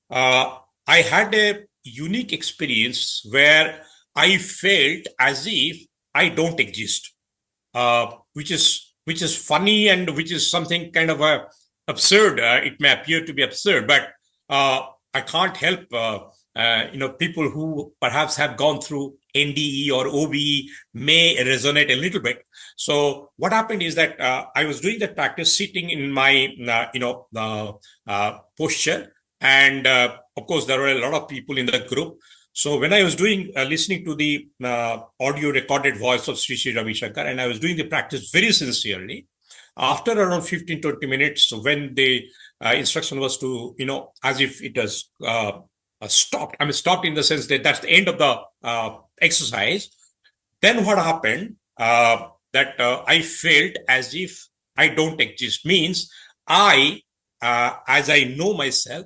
I had a unique experience where I felt as if I don't exist, which is funny and which is something kind of absurd. It may appear to be absurd, but I can't help people who perhaps have gone through NDE or OBE may resonate a little bit. So what happened is that I was doing that practice sitting in my posture, and of course there were a lot of people in the group. So when I was listening to the audio recorded voice of Sri Ravi Shankar, and I was doing the practice very sincerely, after around 15, 20 minutes, when the instruction was to, as if it has stopped, I mean, stopped in the sense that that's the end of the exercise, then what happened, that I felt as if I don't exist, means as I know myself,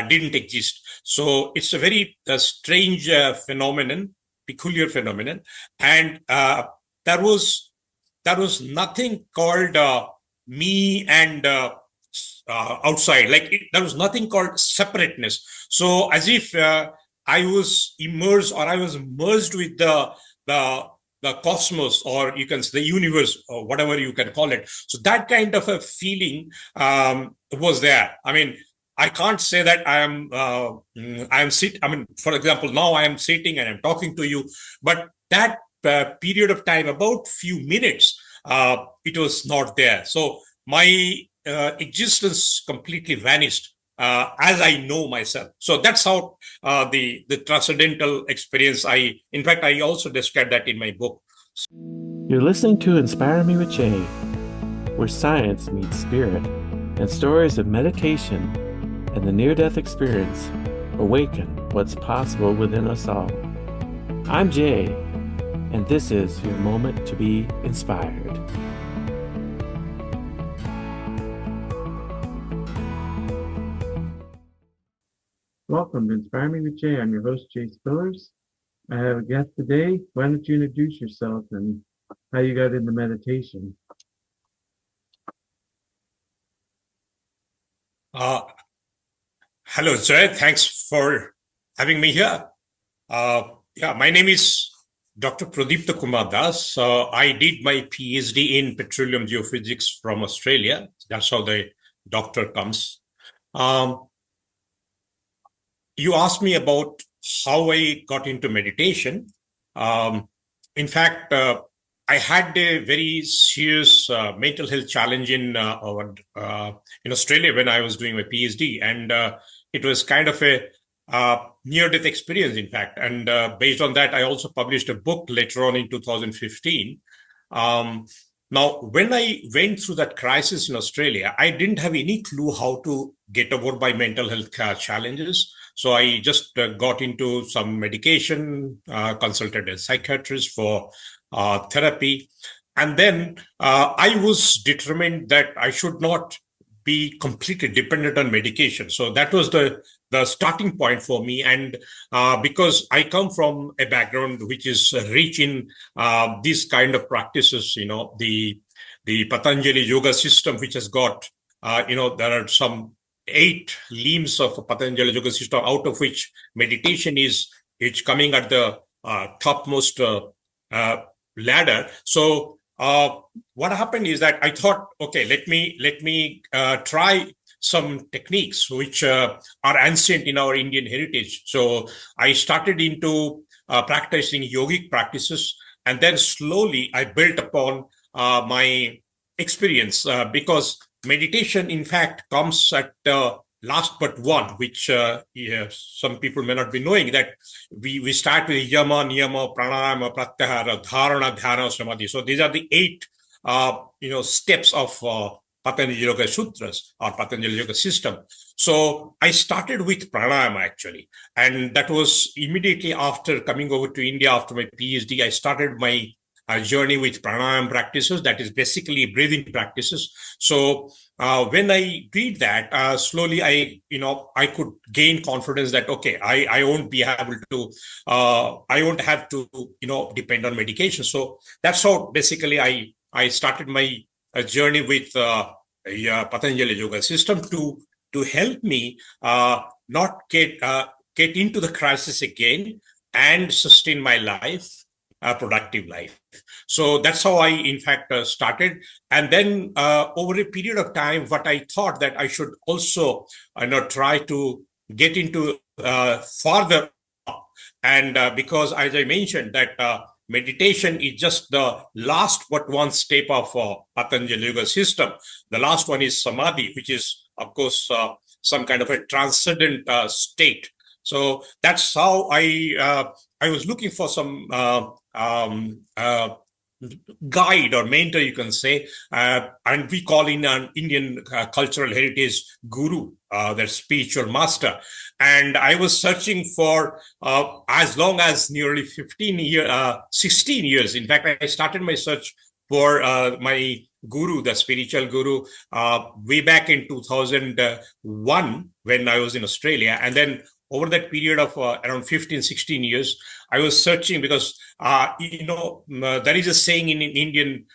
didn't exist. So it's a very strange phenomenon, peculiar phenomenon, and there was nothing called me and outside. There was nothing called separateness. So as if I was immersed, or I was merged with the cosmos, or you can say the universe, or whatever you can call it. So that kind of a feeling was there. I mean, I can't say that I am I mean, for example, now I am sitting and I'm talking to you, but that period of time, about few minutes, it was not there. So my existence completely vanished as I know myself. So that's how the transcendental experience. In fact, I also describe that in my book. You're listening to Inspire Me with Jay, where science meets spirit, and stories of meditation and the near-death experience awaken what's possible within us all. I'm Jay, and this is your moment to be inspired. Welcome to Inspire Me with Jay. I'm your host, Jay Spillers. I have a guest today. Why don't you introduce yourself and how you got into meditation? Hello, Jay. Thanks for having me here. My name is Dr. Pradipta Kumar Das. I did my PhD in petroleum geophysics from Australia. That's how the doctor comes. You asked me about how I got into meditation. In fact, I had a very serious mental health challenge in Australia when I was doing my PhD, and it was kind of a near-death experience, in fact. And based on that, I also published a book later on in 2015. Now, when I went through that crisis in Australia, I didn't have any clue how to get over my mental health challenges. So I just got into some medication, consulted a psychiatrist for therapy. And then I was determined that I should not be completely dependent on medication. So that was the starting point for me. And because I come from a background which is rich in these kind of practices, the Patanjali yoga system, which has got, there are some 8 limbs of Patanjali yoga system, out of which meditation is coming at the topmost ladder. So what happened is that I thought, okay, let me try some techniques which are ancient in our Indian heritage. So I started into practicing yogic practices, and then slowly I built upon my experience, because meditation, in fact, comes at last but one, which some people may not be knowing, that we start with yama, niyama, pranayama, pratyahara, dharana, dhyana, samadhi. So these are the 8 steps of Patanjali Yoga Sutras or Patanjali Yoga system. So I started with pranayama, actually, and that was immediately after coming over to India after my PhD. I started my journey with pranayama practices, that is basically breathing practices. So when I did that, slowly I could gain confidence that, okay, I won't be able to, I won't have to, depend on medication. So that's how basically I started my journey with Patanjali Yoga system to help me not get into the crisis again and sustain my life, a productive life. So that's how I, in fact, started. And then over a period of time, what I thought that I should also try to get into farther. And because, as I mentioned, that meditation is just the last but one step of Patanjali Yoga system. The last one is samadhi, which is, of course, some kind of a transcendent state. So that's how I was looking for some guide or mentor, you can say, and we call in an Indian cultural heritage guru, their spiritual master. And I was searching for as long as nearly 16 years. In fact, I started my search for my guru, the spiritual guru, way back in 2001 when I was in Australia. And then over that period of around 15, 16 years, I was searching because, there is a saying in Indian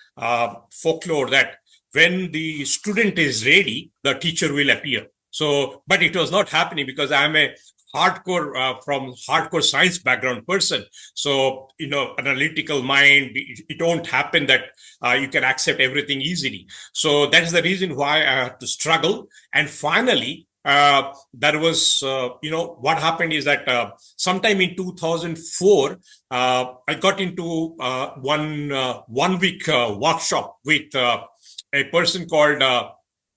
folklore that when the student is ready, the teacher will appear. So, but it was not happening because I'm a hardcore science background person. So, analytical mind, it won't happen that you can accept everything easily. So that is the reason why I had to struggle. And finally, there was, what happened is that sometime in 2004, I got into one week workshop with a person called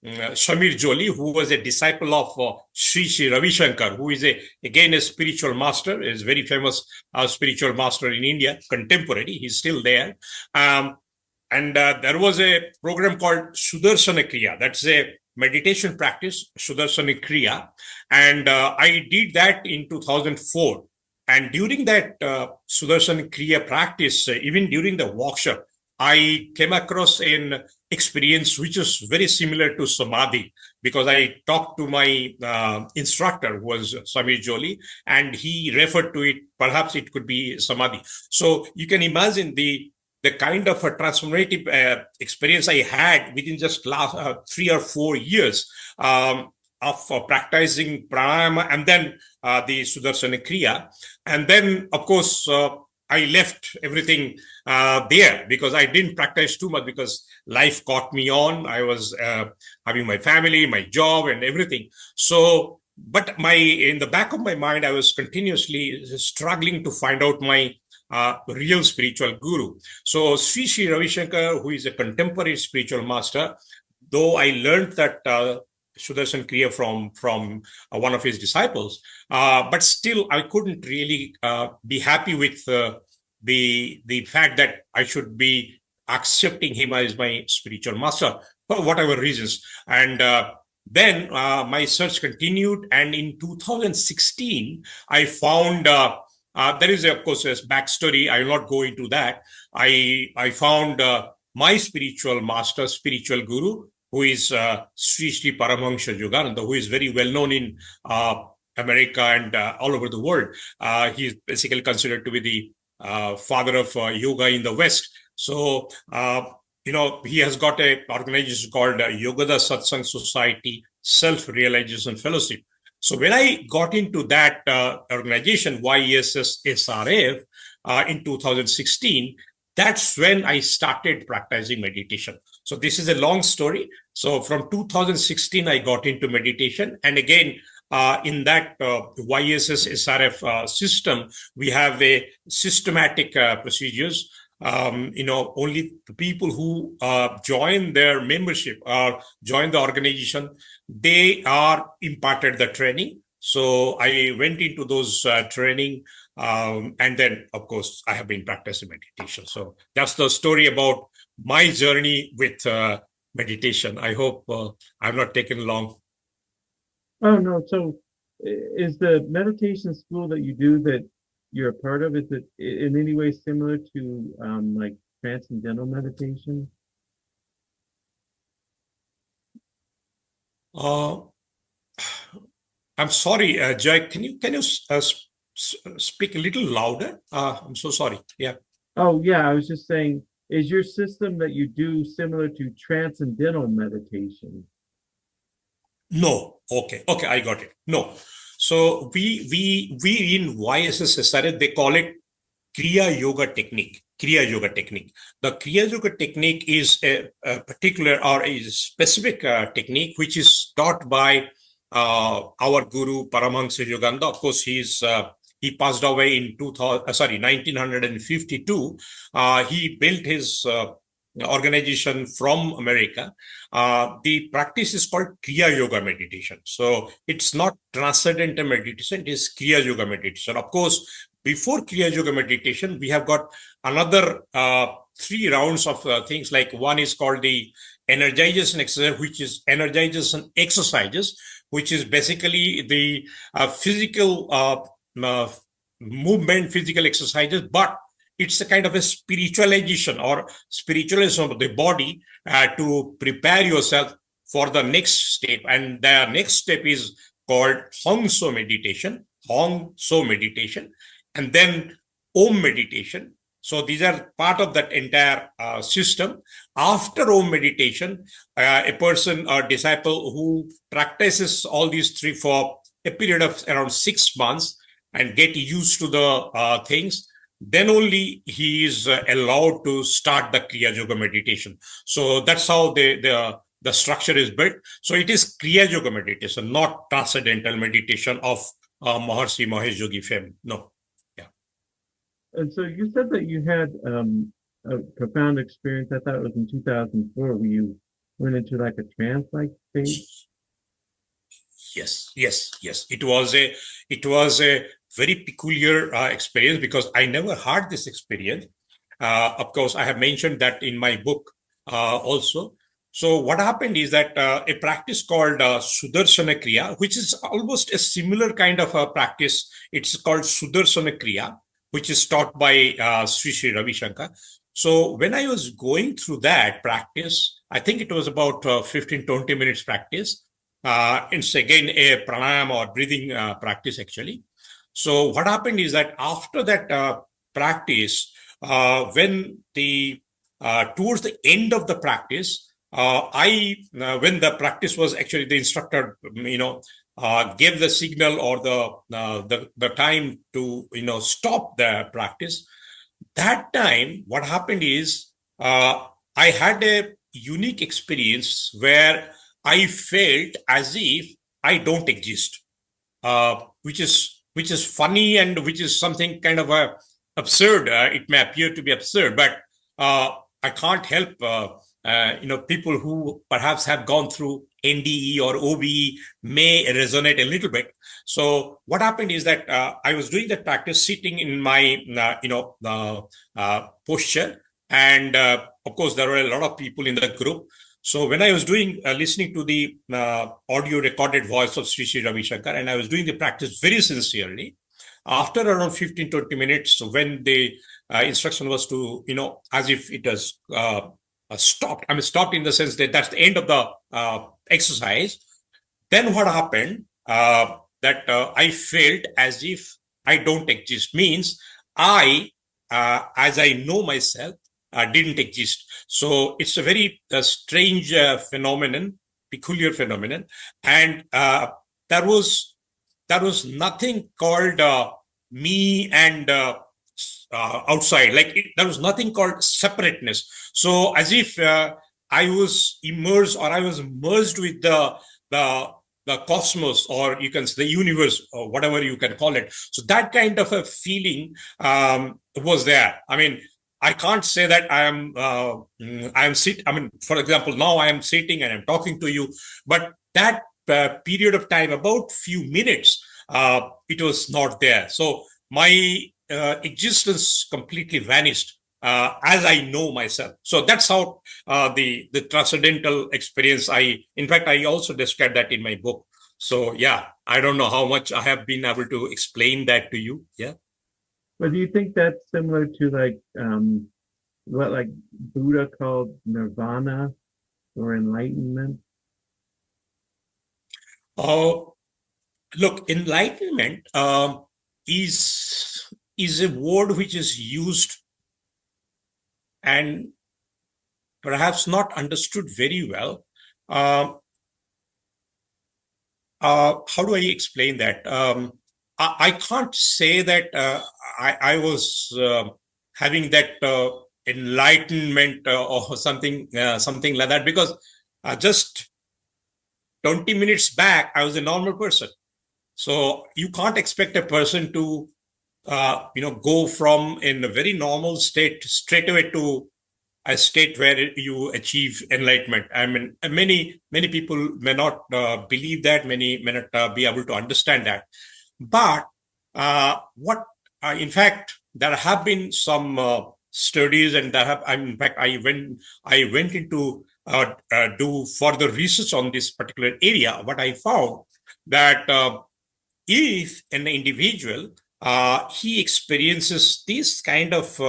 Shamir Joli, who was a disciple of Sri Ravi Shankar, who is again a spiritual master, is very famous spiritual master in India, contemporary. He's still there. And there was a program called Sudarshana Kriya. That's a meditation practice, Sudarshana Kriya. And I did that in 2004. And during that Sudarshana Kriya practice, even during the workshop, I came across an experience which was very similar to Samadhi, because I talked to my instructor, who was Samir Joli, and he referred to it, perhaps it could be Samadhi. So you can imagine the kind of a transformative experience I had within just last 3 or 4 years of practicing pranayama and then the Sudarshana Kriya. And then, of course, I left everything there because I didn't practice too much because life caught me on. I was having my family, my job and everything. So, but in the back of my mind, I was continuously struggling to find out my real spiritual guru. So Sri Ravi Shankar, who is a contemporary spiritual master, though I learned that Sudarshan Kriya from one of his disciples, but still I couldn't really be happy with the fact that I should be accepting him as my spiritual master for whatever reasons. And then my search continued, and in 2016 I found there is, of course, a backstory. I will not go into that. I found my spiritual master, spiritual guru, who is Sri Paramahamsa Yogananda, who is very well known in America and all over the world. He is basically considered to be the father of yoga in the West. So, he has got an organization called Yogada Satsang Society Self-Realization Fellowship. So when I got into that organization, YESSSRF, in 2016, that's when I started practicing meditation. So this is a long story. So from 2016, I got into meditation. And again, in that YESSSRF system, we have a systematic procedures. Only the people who join their membership or join the organization, they are imparted the training. So I went into those training, and then, of course, I have been practicing meditation. So that's the story about my journey with meditation. I hope I'm not taken long. Oh, no. So is the meditation school that you do that you're a part of, is it in any way similar to like transcendental meditation? I'm sorry, Jay. Can you speak a little louder? I'm so sorry. Yeah. Oh, yeah. I was just saying, is your system that you do similar to transcendental meditation? No. Okay. I got it. No. So we in YSSSR, they call it Kriya Yoga technique. Kriya Yoga technique. The Kriya Yoga technique is a particular or a specific technique which is taught by our guru Paramahansa Yogananda. Of course, he passed away in 1952. He built his organization from America. The practice is called Kriya Yoga meditation. So it's not transcendental meditation, it is Kriya Yoga meditation. Of course, before Kriya Yoga meditation, we have got another 3 rounds of things. Like one is called the energization exercise, which is energization exercises, which is basically the physical movement, physical exercises, but it's a kind of a spiritualization or spiritualism of the body to prepare yourself for the next step. And the next step is called Hong So meditation, and then Om meditation. So these are part of that entire system. After Om meditation, a person or disciple who practices all these three for a period of around 6 months and get used to the things, then only he is allowed to start the Kriya Yoga meditation. So that's how the structure is built. So it is Kriya Yoga meditation, not transcendental meditation of Maharishi Mahesh Yogi fame. No. Yeah. And so you said that you had a profound experience. I thought it was in 2004 where you went into like a trance-like state. Yes. It was a very peculiar experience because I never had this experience. Of course, I have mentioned that in my book also. So what happened is that a practice called Sudarshana Kriya, which is almost a similar kind of a practice. It's called Sudarshana Kriya, which is taught by Sri Ravi Shankar. So when I was going through that practice, I think it was about 15-20 minutes practice. It's again a pranayama or breathing practice actually. So what happened is that after that practice, when towards the end of the practice, when the practice was actually the instructor, gave the signal or the time to stop the practice. That time, what happened is I had a unique experience where I felt as if I don't exist, which is funny and which is something kind of absurd. It may appear to be absurd, but I can't help. People who perhaps have gone through NDE or OBE may resonate a little bit. So what happened is that I was doing that practice sitting in my posture, and of course there were a lot of people in the group. So when I was listening to the audio recorded voice of Sri Ravi Shankar, and I was doing the practice very sincerely, after around 15-20 minutes, when the instruction was to, as if it was stopped. I mean, stopped in the sense that that's the end of the exercise. Then what happened? That I felt as if I don't exist. Means I, as I know myself, didn't exist. So it's a very strange phenomenon, peculiar phenomenon, and there was nothing called me and outside. Like there was nothing called separateness. So as if I was immersed or I was merged with the cosmos, or you can say the universe, or whatever you can call it. So that kind of a feeling was there. I mean, I can't say that I am I mean, for example, now I am sitting and I'm talking to you, but that period of time, about few minutes, it was not there. So my existence completely vanished as I know myself. So that's how the transcendental experience. In fact, I also described that in my book. So yeah, I don't know how much I have been able to explain that to you. Yeah. But do you think that's similar to like what like Buddha called nirvana or enlightenment? Look, enlightenment is a word which is used and perhaps not understood very well. How do I explain that? I can't say that I was having that enlightenment or something like that, because just 20 minutes back, I was a normal person. So you can't expect a person to, go from in a very normal state straight away to a state where you achieve enlightenment. I mean, many people may not believe that, many may not be able to understand that. But what, in fact, there have been some studies, and there have, in fact, I went into do further research on this particular area. What I found that if an individual he experiences this kind of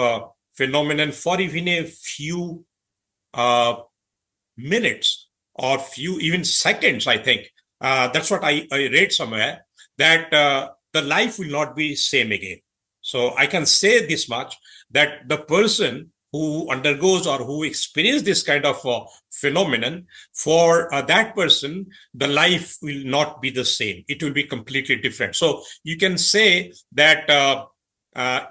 phenomenon for even a few uh, minutes or few even seconds, I think that's what I read somewhere, that the life will not be same again. So I can say this much, that the person who undergoes or who experiences this kind of phenomenon, for that person, the life will not be the same. It will be completely different. So you can say that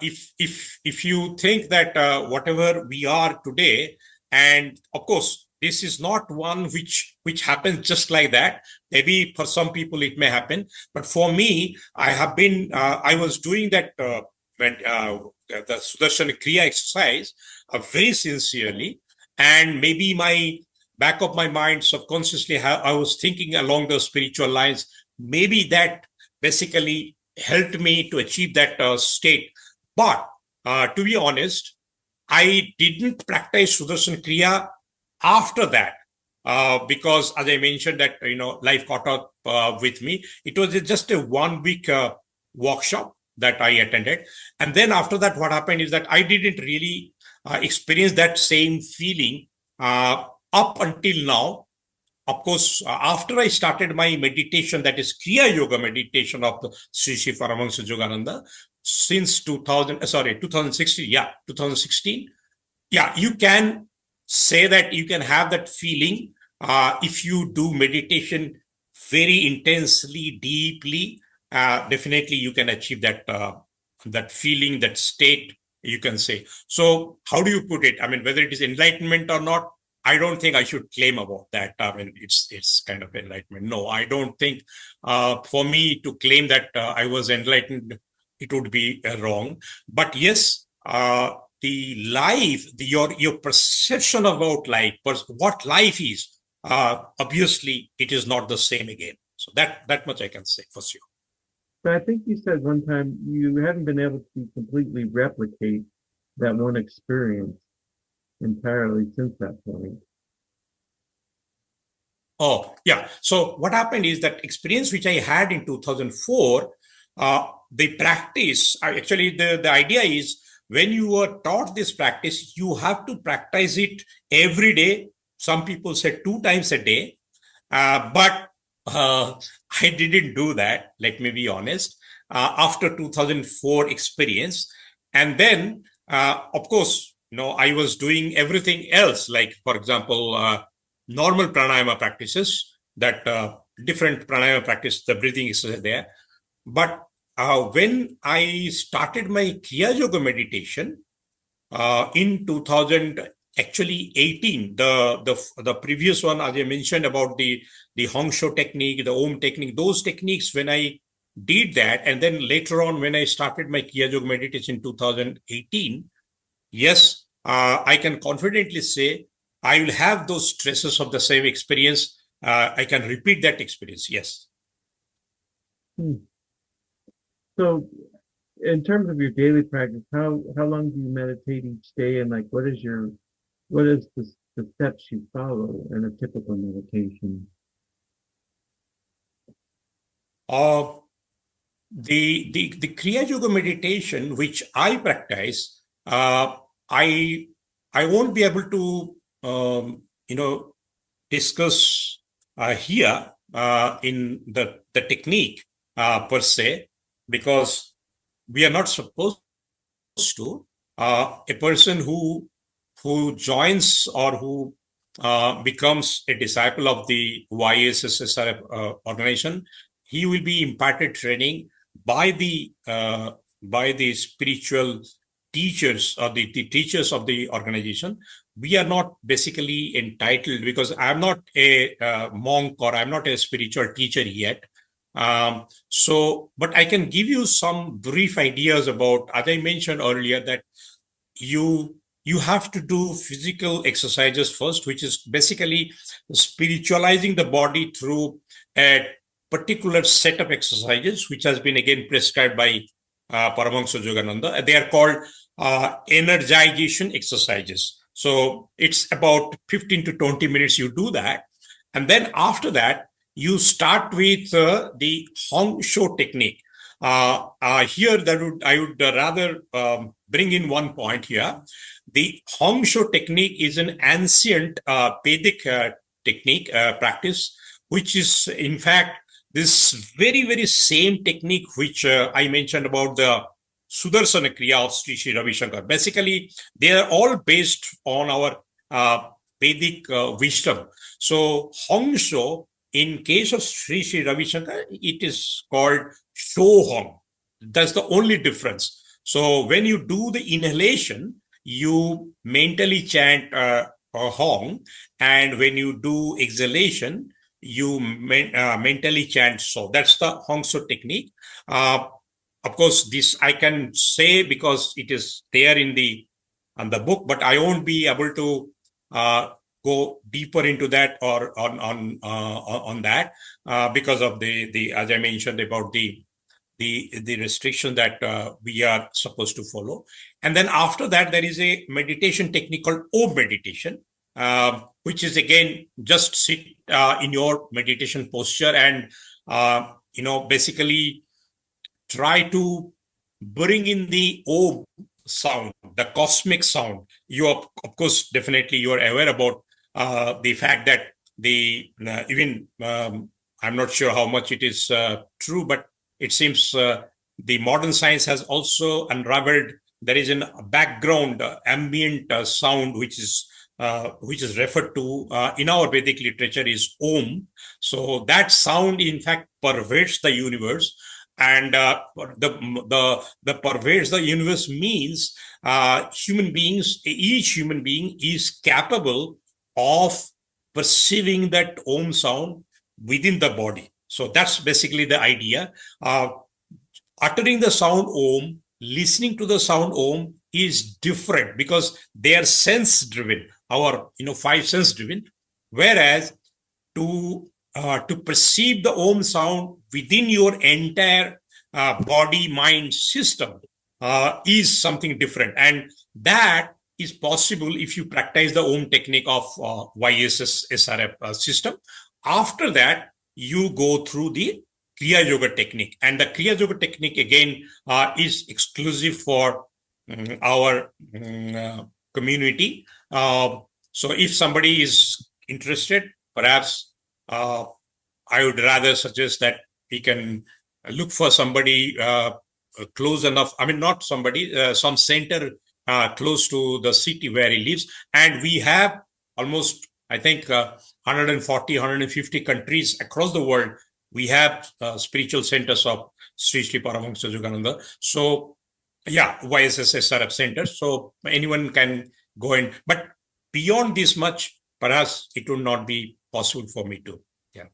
if you think that whatever we are today, and of course this is not one which happens just like that. Maybe for some people it may happen, but for me, I was doing that the Sudarshan Kriya exercise very sincerely, and maybe my back of my mind subconsciously, I was thinking along those spiritual lines. Maybe that basically helped me to achieve that state. But to be honest, I didn't practice Sudarshan Kriya after that, because, as I mentioned, that life caught up with me. It was just a 1 week workshop that I attended, and then after that, what happened is that I didn't really experience that same feeling up until now. Of course, after I started my meditation, that is Kriya Yoga meditation of the Sri Sri Paramahansa Yogananda, since 2016, yeah, 2016. Yeah, you can say that you can have that feeling if you do meditation very intensely, deeply. Definitely, you can achieve that feeling, that state. You can say. So, how do you put it? I mean, whether it is enlightenment or not, I don't think I should claim about that. I mean, it's kind of enlightenment. No, I don't think. For me to claim that I was enlightened, it would be wrong. But yes, the life, your perception about life, what life is, obviously it is not the same again. So that much I can say for sure. But I think you said one time you haven't been able to completely replicate that one experience entirely since that point. Oh, yeah. So what happened is that experience which I had in 2004, the practice, actually the idea is, when you are taught this practice, you have to practice it every day. Some people say 2 times a day, but I didn't do that. Let me be honest. After 2004 experience, and then of course, I was doing everything else. Like, for example, normal pranayama practices, that different pranayama practice, the breathing exercise there. But when I started my Kriya Yoga meditation in 2000, actually 18, the previous one, as I mentioned about the Hongsho technique, the Om technique, those techniques, when I did that, and then later on when I started my Kriya Yoga meditation in 2018, yes, I can confidently say I will have those traces of the same experience. I can repeat that experience. Yes. So, in terms of your daily practice, how long do you meditate each day, and like what is the steps you follow in a typical meditation? The Kriya Yoga meditation which I practice, I won't be able to discuss here in the technique per se, because we are not supposed to. A person who joins or who becomes a disciple of the YSSR organization, he will be imparted training by the spiritual teachers or the teachers of the organization. We are not basically entitled, because I'm not a monk or I'm not a spiritual teacher yet. But I can give you some brief ideas about, as I mentioned earlier, that you have to do physical exercises first, which is basically spiritualizing the body through a particular set of exercises, which has been again prescribed by Paramahansa Yogananda. They are called energization exercises. So it's about 15 to 20 minutes you do that. And then after that, you start with the Hong Shou technique. Here, I would rather bring in one point here. The Hong Shou technique is an ancient Vedic technique practice, which is in fact this very, very same technique which I mentioned about the Sudarsana Kriya of Sri Sri Ravi Shankar. Basically, they are all based on our Vedic wisdom. So Hong Shou, in case of Sri Sri Ravi Shankar, it is called Shou Hong. That's the only difference. So when you do the inhalation, you mentally chant Hong, and when you do exhalation, you mentally chant So. That's the Hong Shou technique. Of course, this I can say because it is there in the book, but I won't be able to go deeper into that or on that because of the as I mentioned about the restriction that we are supposed to follow. And then after that, there is a meditation technique called Om meditation, which is again just sit in your meditation posture and basically try to bring in the Om sound, the cosmic sound. You are, of course, definitely you are aware about the fact that even I'm not sure how much it is true, but it seems the modern science has also unraveled there is a background ambient sound which is referred to in our Vedic literature is Om. So that sound, in fact, pervades the universe. And the pervades the universe means each human being is capable of perceiving that Om sound within the body. So that's basically the idea. Uttering the sound Om, listening to the sound Om is different because they are sense driven, our five sense driven. Whereas to perceive the Om sound within your entire body mind system is something different, and that is possible if you practice the Om technique of YSSRF system. After that, you go through the Kriya Yoga technique, and the Kriya Yoga technique again is exclusive for our community. So if somebody is interested, perhaps I would rather suggest that he can look for somebody close enough. I mean, not somebody, some center close to the city where he lives. And we have almost, I think, 140, 150 countries across the world. We have spiritual centers of Sri Sri Paramahansa Yogananda. So, yeah, YSSRF centers. So anyone can go in. But beyond this much, perhaps it would not be possible for me to. Yeah.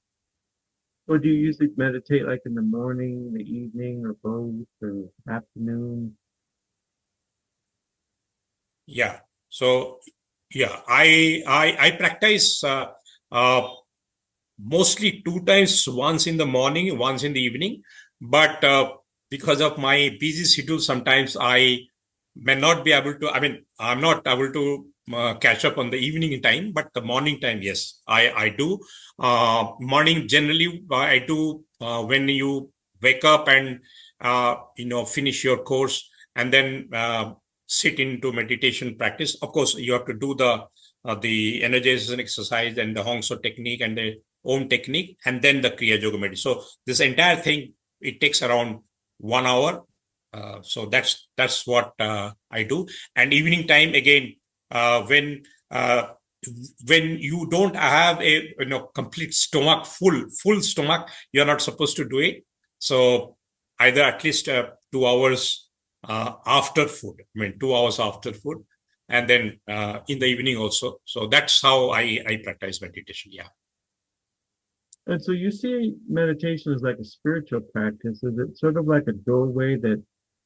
Or do you usually meditate like in the morning, the evening, or both, or afternoon? Yeah. So, yeah, I practice mostly two times, once in the morning, once in the evening. But because of my busy schedule, sometimes I may not be able to. I mean, I'm not able to catch up on the evening time, but the morning time, yes, I do. Morning generally I do when you wake up and finish your course and then sit into meditation practice. Of course, you have to do the energization exercise and the Hong Shou technique and the Om technique, and then the Kriya Yoga meditation. So this entire thing, it takes around 1 hour. So that's what I do. And evening time again, when when you don't have a complete stomach, full stomach, you're not supposed to do it. So either at least 2 hours after food. I mean, 2 hours after food, and then in the evening also. So that's how I practice meditation. Yeah. And so you see meditation as like a spiritual practice. Is it sort of like a doorway that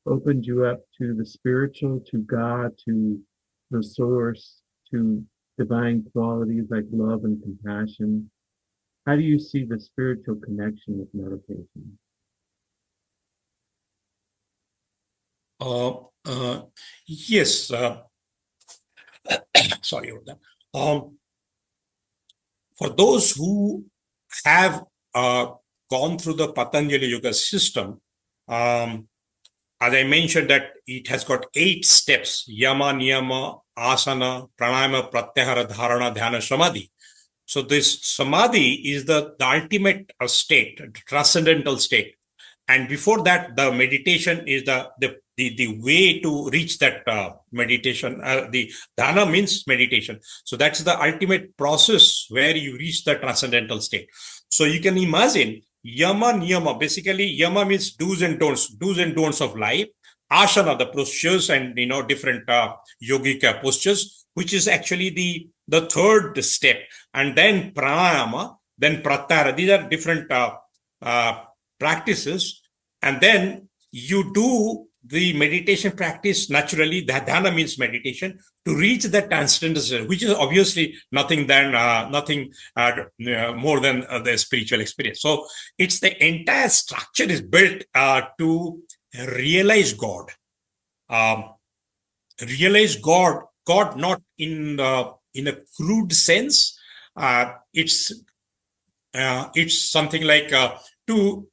opened you up to the spiritual, to God, to the source, to divine qualities like love and compassion? How do you see the spiritual connection with meditation? Uh, uh, yes. Sorry about that. For those who have gone through the Patanjali Yoga system, as I mentioned, that it has got 8 steps: yama, niyama, asana, pranayama, pratyahara, dharana, dhyana, samadhi. So this samadhi is the ultimate state, transcendental state. And before that, the meditation is the way to reach that meditation. The dhyana means meditation. So that's the ultimate process where you reach the transcendental state. So you can imagine yama, niyama. Basically, yama means do's and don'ts of life. Asana, the postures and different yogic postures, which is actually the third step. And then pranayama, then pratyahara. These are different practices. And then you do the meditation practice naturally. The dhyana means meditation to reach that transcendental state, which is obviously nothing more than the spiritual experience. So it's the entire structure is built to realize God. Realize God not in a crude sense. It's something like to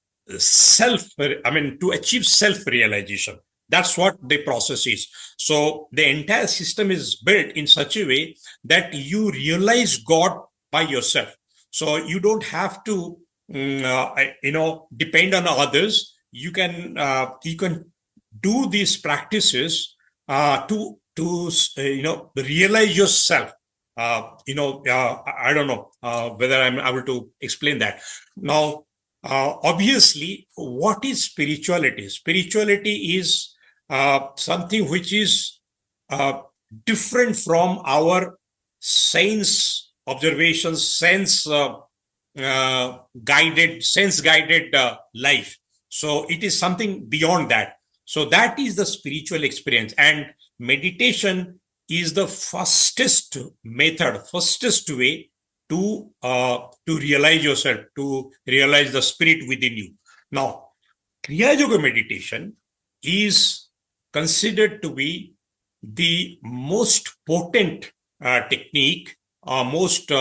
achieve self-realization. That's what the process is. So the entire system is built in such a way that you realize God by yourself. So you don't have to, depend on others. You can do these practices to realize yourself. I don't know whether I'm able to explain that. Now, obviously, what is spirituality? Spirituality is something which is different from our sense observations, sense guided life. So it is something beyond that. So that is the spiritual experience, and meditation is the fastest way to realize yourself, to realize the spirit within you. Now, Kriya Yoga meditation is considered to be the most potent technique, most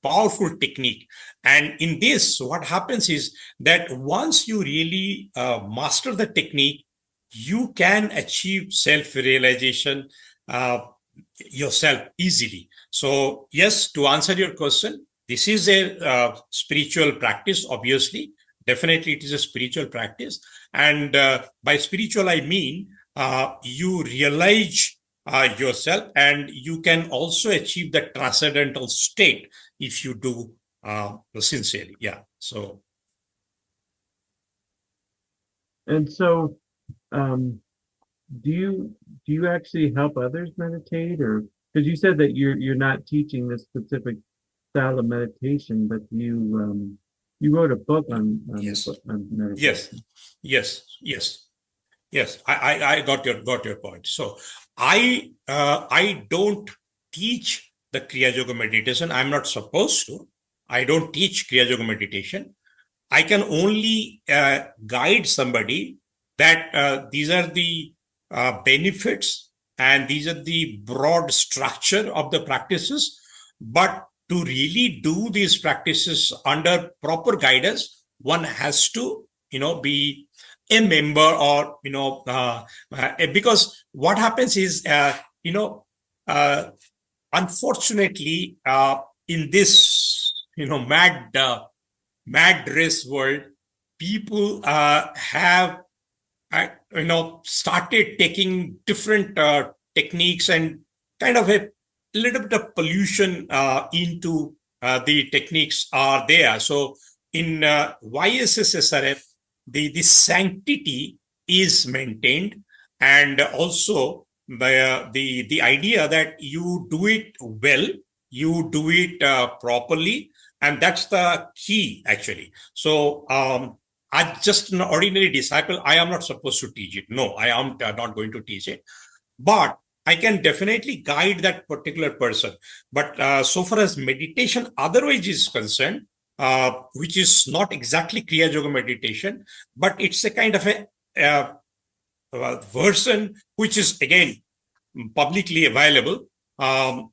powerful technique. And in this, what happens is that once you really master the technique, you can achieve self-realization yourself easily. So yes, to answer your question, this is a spiritual practice. Obviously, definitely it is a spiritual practice. And by spiritual, I mean you realize yourself, and you can also achieve the transcendental state if you do sincerely. Yeah. So. And so, do you actually help others meditate, or because you said that you're not teaching this specific style of meditation, but you wrote a book on Yes. on meditation. Yes. I got your point. So I don't teach the Kriya Yoga meditation. I'm not supposed to. I don't teach Kriya Yoga meditation. I can only guide somebody that these are the benefits and these are the broad structure of the practices. But to really do these practices under proper guidance, one has to, be a member, or, because what happens is, unfortunately, in this, mad race world, people have started taking different techniques and kind of a little bit of pollution into the techniques are there. So in YSSSRF, the sanctity is maintained, and also the idea that you do it well, you do it properly, and that's the key actually. So as just an ordinary disciple, I am not supposed to teach it. No, I am not going to teach it, but I can definitely guide that particular person. But so far as meditation otherwise is concerned, which is not exactly Kriya Yoga meditation, but it's a kind of a version which is again publicly available. I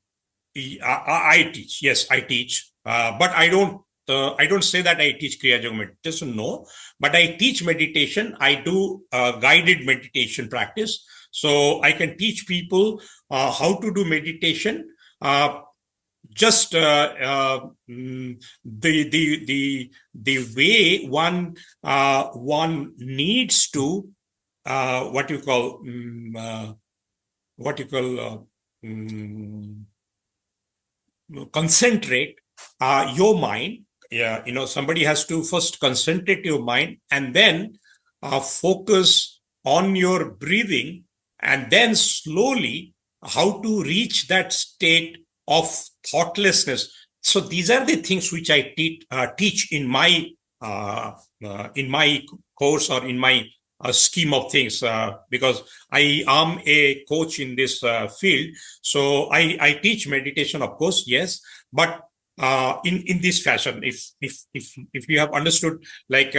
teach. Yes, I teach, but I don't. I don't say that I teach Kriya Yoga meditation. No, but I teach meditation. I do guided meditation practice. So I can teach people how to do meditation. Just the way one needs to what you call concentrate your mind. Yeah, somebody has to first concentrate your mind and then focus on your breathing, and then slowly how to reach that state of thoughtlessness. So these are the things which I teach in my course or in my scheme of things, because I am a coach in this field. So I teach meditation, of course, yes, but in this fashion. If you have understood, like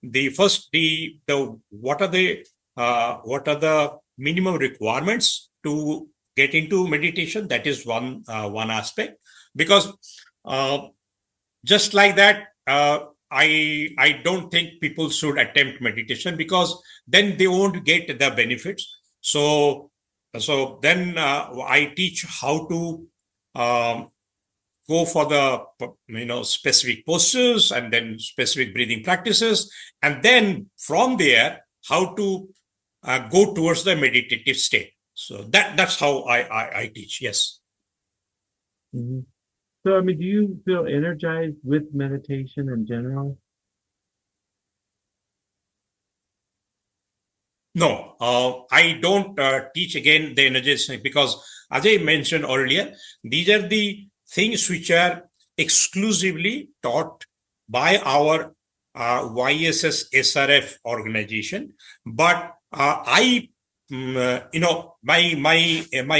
the first the what are the minimum requirements to get into meditation, that is one aspect, because just like that, I don't think people should attempt meditation, because then they won't get the benefits. So then I teach how to go for the specific postures and then specific breathing practices, and then from there how to go towards the meditative state. So that's how I teach. Yes. Mm-hmm. So, I mean, do you feel energized with meditation in general? No, I don't teach again the energetic, because as I mentioned earlier, these are the things which are exclusively taught by our YSS SRF organization. But my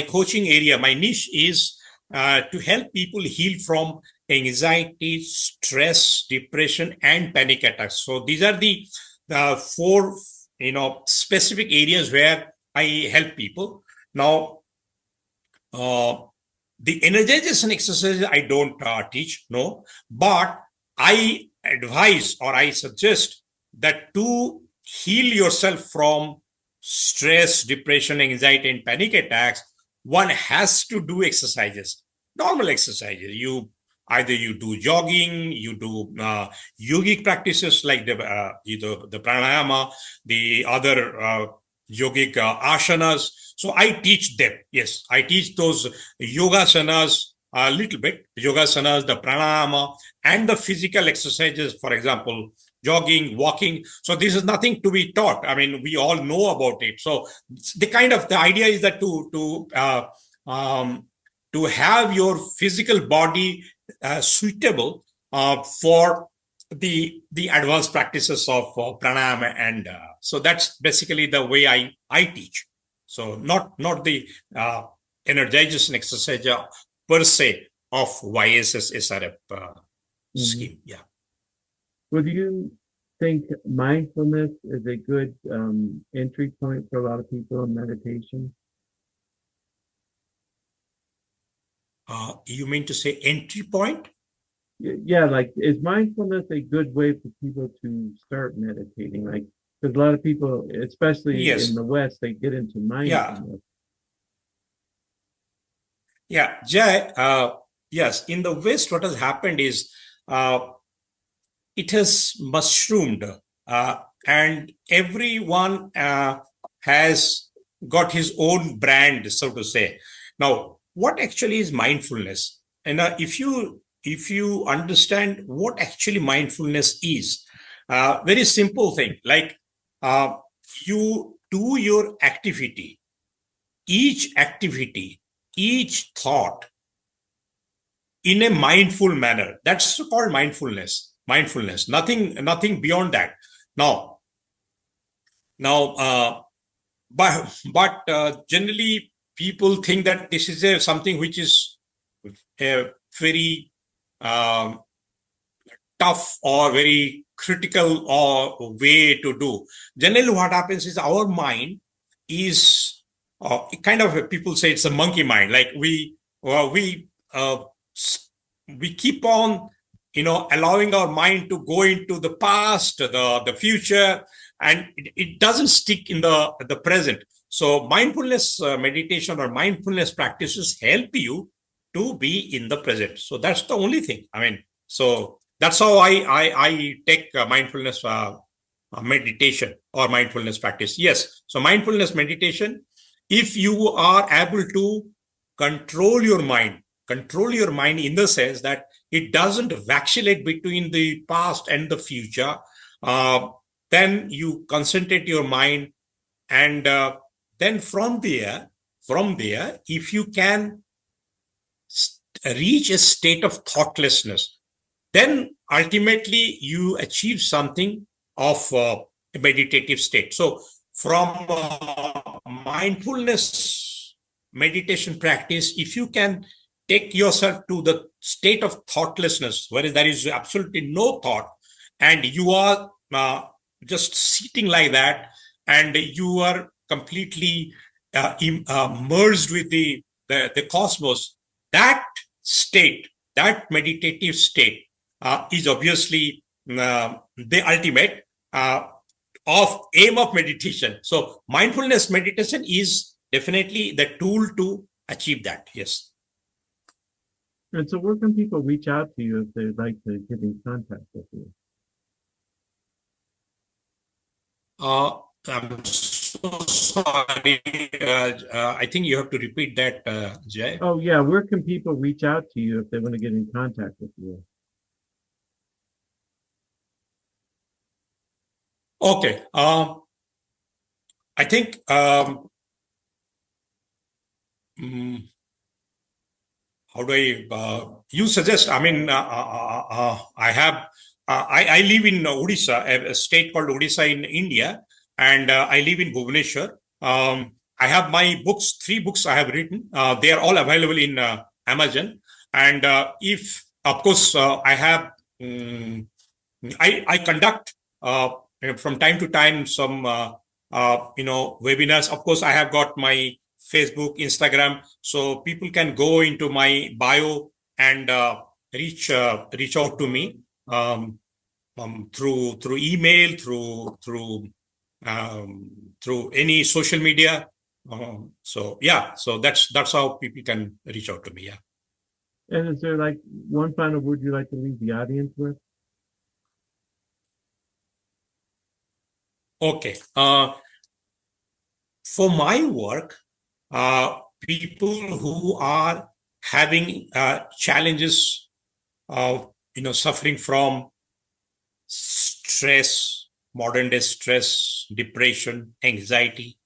coaching area, my niche is to help people heal from anxiety, stress, depression, and panic attacks. So these are the four specific areas where I help people. Now, the energization exercises I don't teach, no, but I advise or I suggest that to heal yourself from stress, depression, anxiety, and panic attacks, one has to do exercises, normal exercises. Either you do jogging, you do yogic practices like the pranayama, the other yogic asanas. So I teach them. Yes, I teach those yogasanas a little bit, yogasanas, the pranayama, and the physical exercises, for example, jogging, walking. So this is nothing to be taught. I mean, we all know about it. So the idea is that to have your physical body suitable for the advanced practices of pranayama, and so that's basically the way I teach. So not the energization exercise per se of YSS SRF scheme. Yeah. Well, do you think mindfulness is a good entry point for a lot of people in meditation? You mean to say entry point? Yeah, like, is mindfulness a good way for people to start meditating? Like, because a lot of people, especially in the West, they get into mindfulness. Yeah, Jay, yes, in the West, what has happened is it has mushroomed, and everyone has got his own brand, so to say. Now, what actually is mindfulness? And if you understand what actually mindfulness is, very simple thing, like uh, you do your activity, each thought in a mindful manner. That's called mindfulness. Nothing beyond that. Now now uh, but generally people think that this is something which is a very um, tough or very critical or way to do. Generally what happens is our mind is kind of, people say it's a monkey mind, like uh, we keep on allowing our mind to go into the past, the future, and it doesn't stick in the present. So mindfulness meditation or mindfulness practices help you to be in the present. So that's the only thing. I mean, so that's how I take mindfulness meditation or mindfulness practice. Yes. So mindfulness meditation, if you are able to control your mind in the sense that it doesn't vacillate between the past and the future, uh, then you concentrate your mind, and then from there, if you can reach a state of thoughtlessness, then ultimately you achieve something of a meditative state. So from mindfulness meditation practice, if you can take yourself to the state of thoughtlessness where there is absolutely no thought, and you are just sitting like that, and you are completely merged with the cosmos, that state, that meditative state is obviously the ultimate of aim of meditation. So mindfulness meditation is definitely the tool to achieve that. Yes. And so, where can people reach out to you if they'd like to get in contact with you? I'm so sorry. I think you have to repeat that, Jay. Oh, yeah. Where can people reach out to you if they want to get in contact with you? Okay. I think mm, how do I? You suggest? I mean, I live in Odisha, a state called Odisha in India, and I live in Bhubaneswar. I have my books, 3 books I have written. They are all available in Amazon, and if, of course, I have. I conduct from time to time some webinars. Of course, I have got my Facebook, Instagram, so people can go into my bio and reach out to me through email, through any social media. So yeah, so that's how people can reach out to me. Yeah. And is there like one final word you'd like to leave the audience with? Okay. For my work, people who are having challenges of suffering from stress, modern day stress, depression, anxiety,